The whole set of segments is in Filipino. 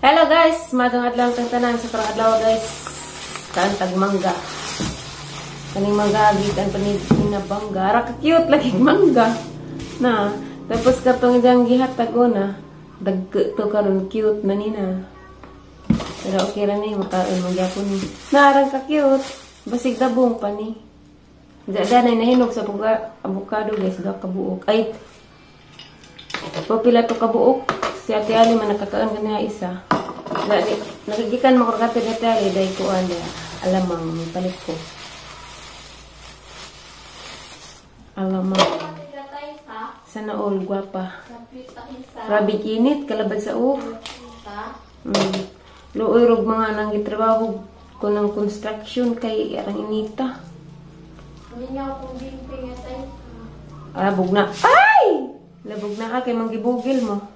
Hello guys, madong adlaw kang tanan sa karong adlaw guys. Kantag mangga. Kaning mangga gikan panid na bangga. Ra ka cute lagi mangga. Na, tapos katong ijang gihatag na dagko to karon cute na nina. Pero okay ra ni makaon man gyapon ni. Narang ka cute. Basig dabong pa ni. Dada na nahinog sa avocado guys, daw kabuok. Ay. Pila to kabuok. Si Ate Ali man nakakaon kaniya isa. Nagigikan mo kurkate ni Ate Ali dahil ko alamang palit ko. Alamang. Sana all guwapa. Grabe kinit kalabad sa Luoy rog mga nang gitrabaho ko ng construction kay arang inita. Labog na. Ay! Labog na ha kay manggibugil mo.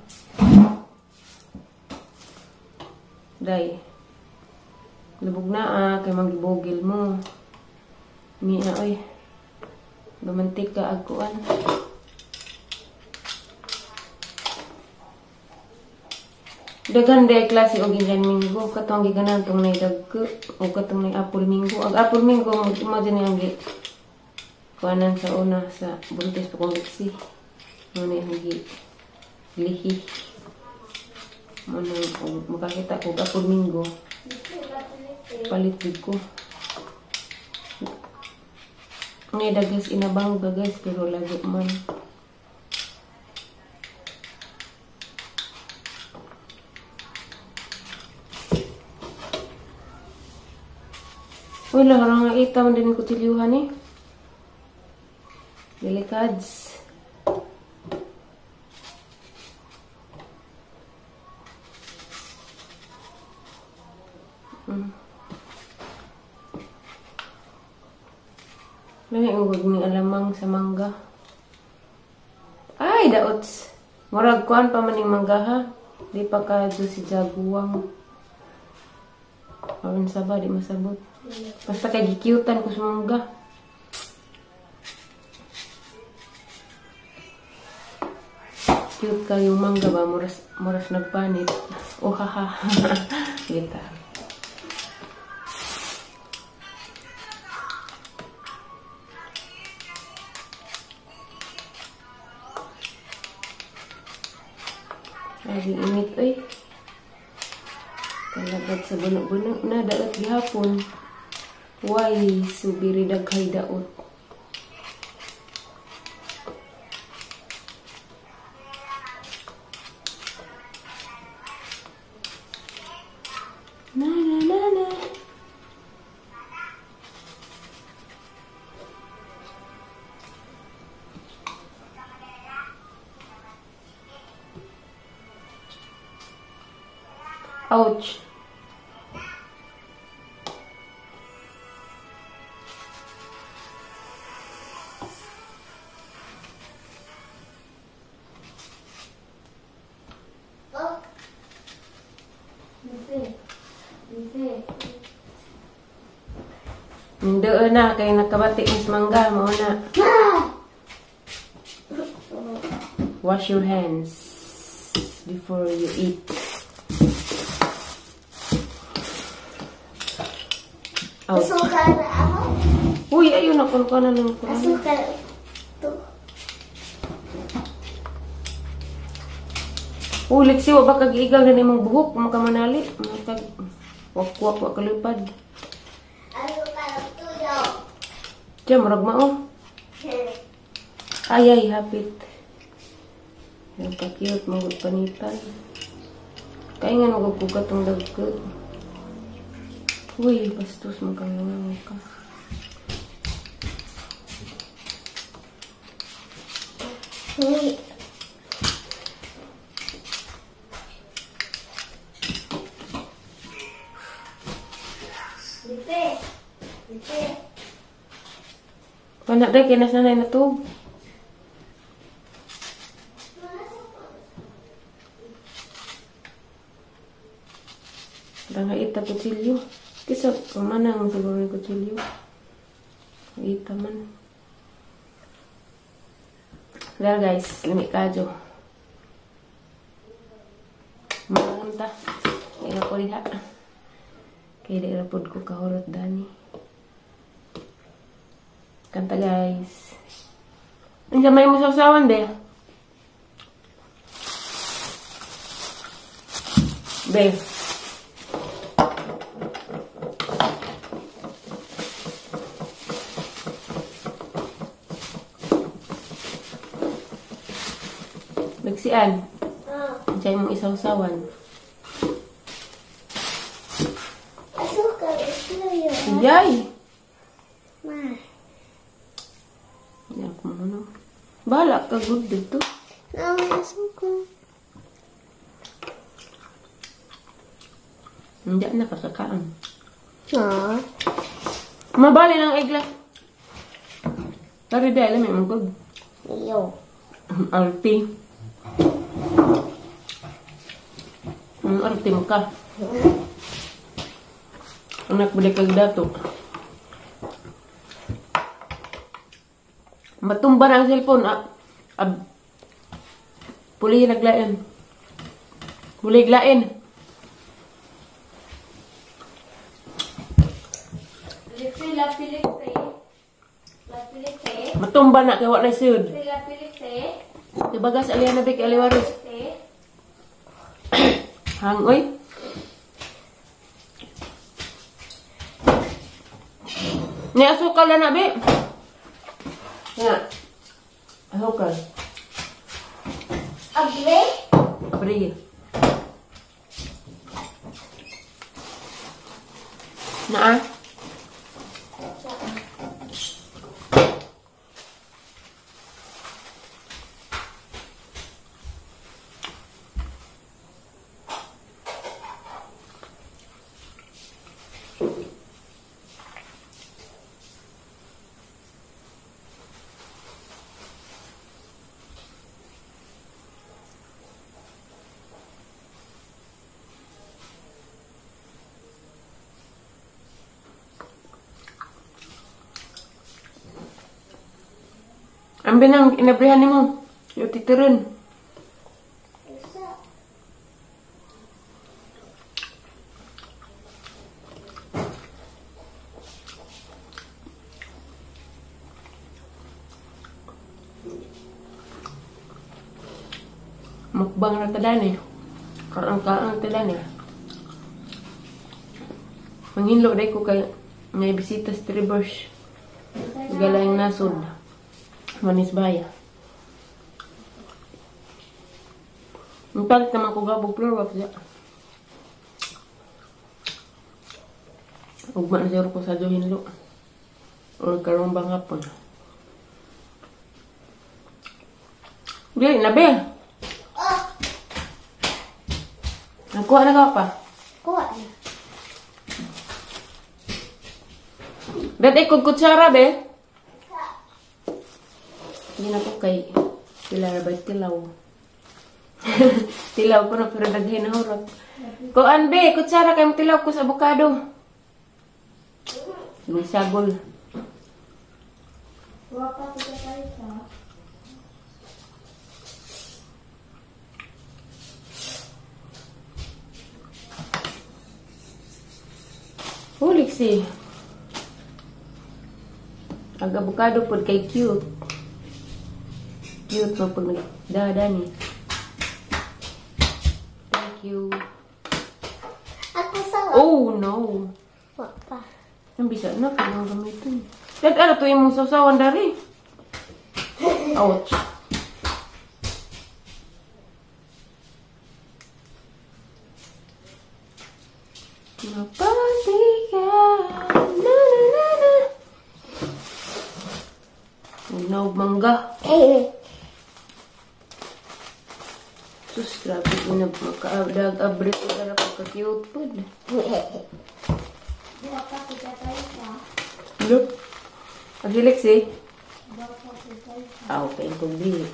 Day. Labog na kay manggibugil mo. Mina oy. Bamantik ka agkuan. Dagan day klase og injan minggo katong giganan tong nay dagko o katong nay apple minggo. Ag apple minggo mo imagine ang gi kuanan sa una sa buntis pa kong liksi. Muna yung lihi. Muna makakita ko apple minggo. Palit ko. Ngayon guys, inabang ba guys, pero lago man. Wala, harang nga ita man din yung kutsilyuhan eh. Delikads. Lagi ang huwag ni alamang sa mangga. Ay, daots. Murag kuan pa maning mangga ha. Di pa ka do si jaguwang. Aron sa ba, di masabot. Basta kay gikiutan ko sa mangga. Cute ka yung mangga ba? Muras nagpanit. Oh, haha. Kita. Lagi init ay. Kalagad sa bunok-bunok na daot gihapon. Why subiri daghay daot. Na na na na. Ouch. Doon na kay nakabati is mangga mo na. Wash your hands before you eat. Asukal na ako? Uy, ayun na kun na lang ko. Asukal to. Ulik siya baka giigal na nimong buhok makamanali. Wak-wak kalipad. Asukal to daw. Diyan, marag mao. Ay, hapit. Yung pa-cute, magod panitan. Kaya nga nagagpugat ang dagko. Uy, bastos mo kang nangang ka. Uy. Dite. Panak dahil, kinas nanay na to. Parang haita kutsilyo. Kisa, kumanang siguro yung kutsilyo. Haita man. Well guys, limit kadyo. Maganda. Kaya na po diha. Kaya di rapod ko kahurot dani. Kanta guys. Ang gamay mo sausawan be. Be. Nagsian. Diyan mong isawsawan. Asukal ito yun. Yay! Ma. Yan ko ano. Bahala ka good dito. Asukal. Hindi na kakakaan. Ah. Mabali ng egla. Pero dahil may magod. Iyo. Arti. Arti mo ka. Anak balik kag dato. Matumba na ang cellphone. Puli naglain. Puli glain. Matumba na kay wala sud. Tibagas alian na bik aliwaris. Hang oy. Ni asukal na be. Ya. Asukal. Abre? Abri. Naa. Ang binang inabrihan ni mo. Yung titirin. Mukbang na tadan eh. Karang-karang tadan eh. Manghinlo day ko kay may bisita sa Tribers. Galayang nasod. Manis baya. Ang palit naman ko gabog floor wax ya. Ugma na siguro ko sa hinlo. O karong bang hapon. Dili na be. Nakuha na ka pa. Kuha. Dati ko kutsara be. Hindi na ko kay Pilar ba tilaw. Tilaw ko na pero daghin na horot. Kuan be, kutsara kay tilaw ko sa avocado. May sagol. Wapa ko tayo sa. Hulik si. Ang avocado po kay cute. Cute mo pag nagdadani. Thank you. Ako sa. Oh no. Wapa. Ang bisa na kung ang gamitin. Dad, ano to yung sausawan dari? Ouch. Napati ka. Na na na na. Unaw mangga. Sus, grabe ko na makaabdag-abrit ko na pagka-cute po. Wapa ko tayo sa. Look. Pag-hilik si. Wapa ko tayo sa. Okay. Kung di.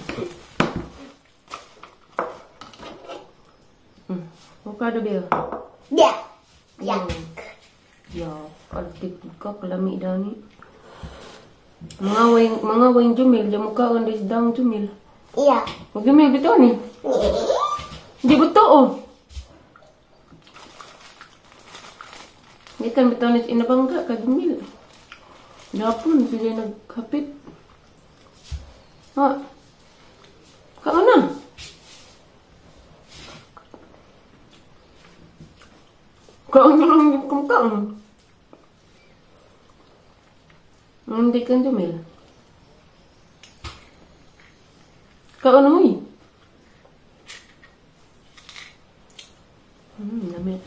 Avocado ba? Yeah. Yeah. Yeah. Pagtik ka, kalami daw ni. Mga wing jumil. Diyan mo ka, on this down jumil. Yeah. Huwag jumil bito ni. Hindi buto oh. Gikan bitaw ni inabangga kadumil. Gapon sila naghapit. Ha. Kaon na. Kaon na ang kumkaon. Hindi kan dumil. Kaon na huy. Namit.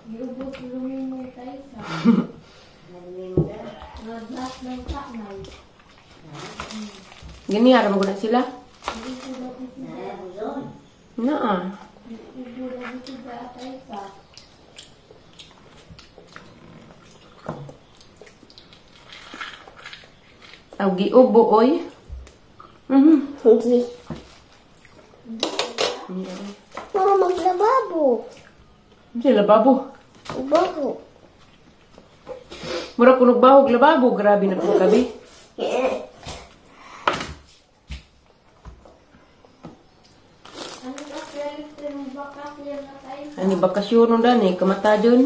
Iubos lumin mo tayo sa. Naglas ng kaknay. Gani ara mo na sila. Hindi ko dati sila. Naa. Ibu dati sila tayo sa. Aw giubo oy. Hindi. Hindi. Para maglababo. Sila babo. Babo. Mura kunog bahog lababo, grabe na po kabi. Ano ka pwede ng bakasyon na tayo sa? Ani bakasyon nun dani, kamatajon.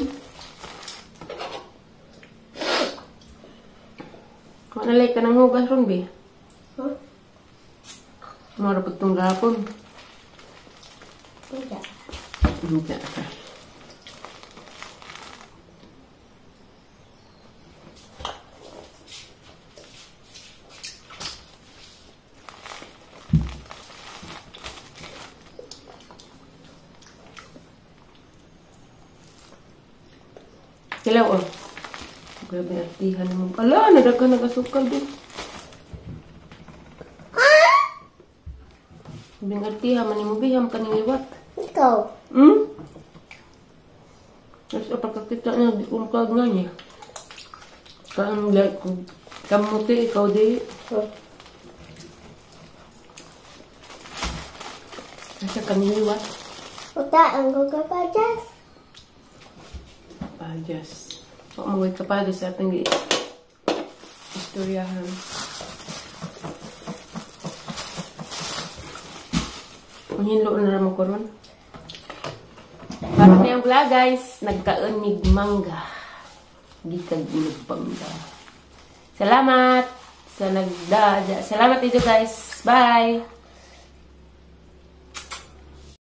Manalay ka ng hugas ron, be. Huh? Mura po itong gapon. Tidak. Hindi. Kilaw, oh. Grabe artihan naman. Ala, nadaga nagasukal din. Bing artihan, manimubiham kaniliwat. Ikaw. Tapos apakakita niya, di kumkag nga niya. Kamuti, ikaw di. Nasa kaniliwat. Uta, ang gugapajas. Pajas. O, magawin ka pa sa ating istoryahan. Ang hinlo na naman ko ron. Para na yung vlog, guys. Nagkaunig mangga. Gikag inagpangga. Salamat sa nagdada. Salamat dito, guys. Bye!